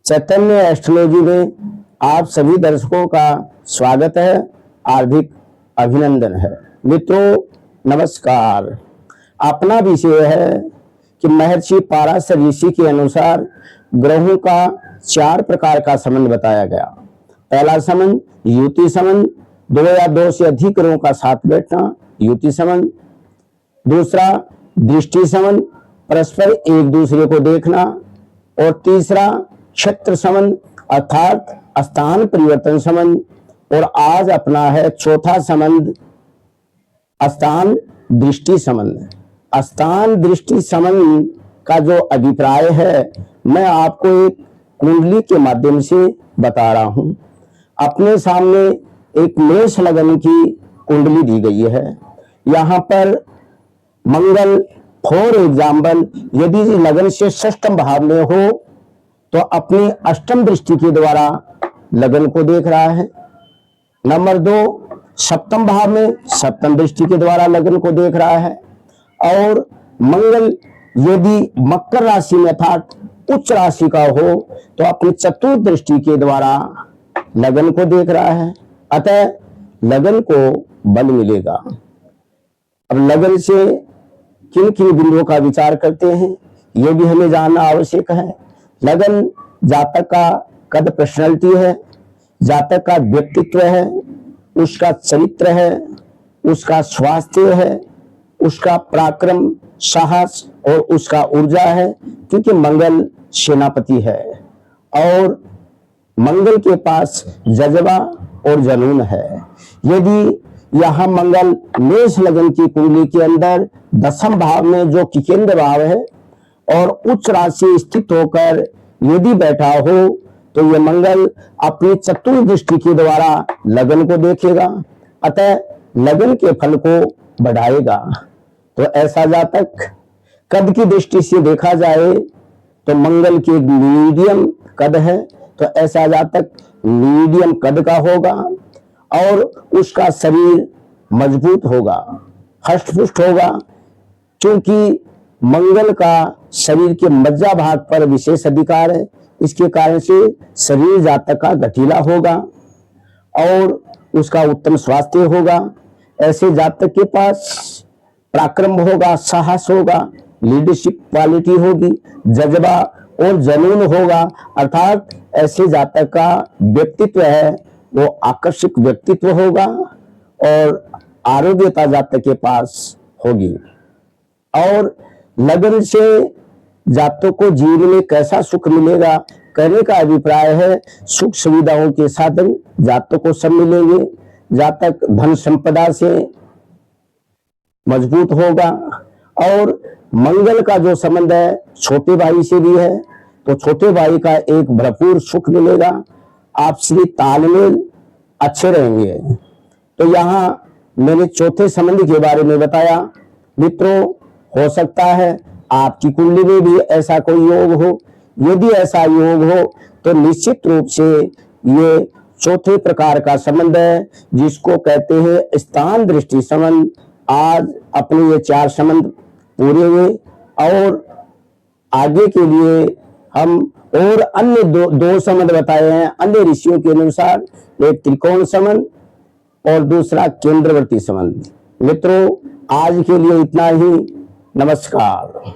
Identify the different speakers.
Speaker 1: चैतन्य astrology में आप सभी दर्शकों का स्वागत है, हार्दिक अभिनंदन है। मित्रों नमस्कार। अपना विषय है कि महर्षि पराशर ऋषि के अनुसार ग्रहों का 4 प्रकार का संबंध बताया गया। पहला संबंध युति संबंध, 2 या 2 से अधिक ग्रहों का साथ बैठना युति संबंध। दूसरा दृष्टि संबंध, परस्पर एक दूसरे को देखना। और तीसरा क्षेत्र संबंध अर्थात स्थान परिवर्तन संबंध। और आज अपना है चौथा संबंध स्थान दृष्टि संबंध। स्थान दृष्टि संबंध का जो अभिप्राय है मैं आपको एक कुंडली के माध्यम से बता रहा हूं। अपने सामने एक मेष लगन की कुंडली दी गई है। यहाँ पर मंगल फॉर एग्जाम्पल यदि लगन से षष्ठम भाव में हो तो अपनी अष्टम दृष्टि के द्वारा लगन को देख रहा है। नंबर 2 सप्तम भाव में सप्तम दृष्टि के द्वारा लगन को देख रहा है। और मंगल यदि मकर राशि में अर्थात उच्च राशि का हो तो अपनी चतुर्थ दृष्टि के द्वारा लगन को देख रहा है। अतः लगन को बल मिलेगा। अब लगन से किन किन बिंदुओं का विचार करते हैं यह भी हमें जानना आवश्यक है। लगन जातक का कद पर्सनैलिटी है, जातक का व्यक्तित्व है, उसका चरित्र है, उसका स्वास्थ्य है, उसका पराक्रम साहस और उसका ऊर्जा है, क्योंकि मंगल सेनापति है और मंगल के पास जज्बा और जुनून है। यदि यहाँ मंगल मेष लगन की कुंडली के अंदर 10वें भाव में जो कि केंद्र भाव है और उच्च राशि स्थित होकर यदि बैठा हो तो यह मंगल अपनी चतुर्थ दृष्टि के द्वारा लगन को देखेगा, अतः लगन के फल को बढ़ाएगा। तो ऐसा जातक कद की दृष्टि से देखा जाए तो मंगल की मीडियम कद है, तो ऐसा जातक मीडियम कद का होगा और उसका शरीर मजबूत होगा, हष्ट-पुष्ट होगा, क्योंकि मंगल का शरीर के मज्जा भाग पर विशेष अधिकार है। इसके कारण से शरीर जातक का गठीला होगा और उसका उत्तम स्वास्थ्य होगा। ऐसे जातक के पास पराक्रम होगा, साहस होगा, लीडरशिप क्वालिटी होगी, जज्बा और जुनून होगा। अर्थात ऐसे जातक का व्यक्तित्व है वो आकर्षक व्यक्तित्व होगा और आरोग्यता जातक के पास होगी। और लगन से जातक को जीवन में कैसा सुख मिलेगा कहने का अभिप्राय है सुख सुविधाओं के साधन जातक को सब मिलेंगे। जातक धन संपदा से मजबूत होगा और मंगल का जो संबंध है छोटे भाई से भी है, तो छोटे भाई का एक भरपूर सुख मिलेगा, आपसी तालमेल अच्छे रहेंगे। तो यहाँ मैंने चौथे संबंध के बारे में बताया। मित्रों हो सकता है आपकी कुंडली में भी ऐसा कोई योग हो। यदि ऐसा योग हो तो निश्चित रूप से ये चौथे प्रकार का संबंध है जिसको कहते हैं स्थान दृष्टि संबंध। आज अपने ये 4 संबंध पूरे हुए और आगे के लिए हम और अन्य दो संबंध बताए हैं अन्य ऋषियों के अनुसार, एक त्रिकोण संबंध और दूसरा केंद्रवर्ती संबंध। मित्रों आज के लिए इतना ही। नमस्कार।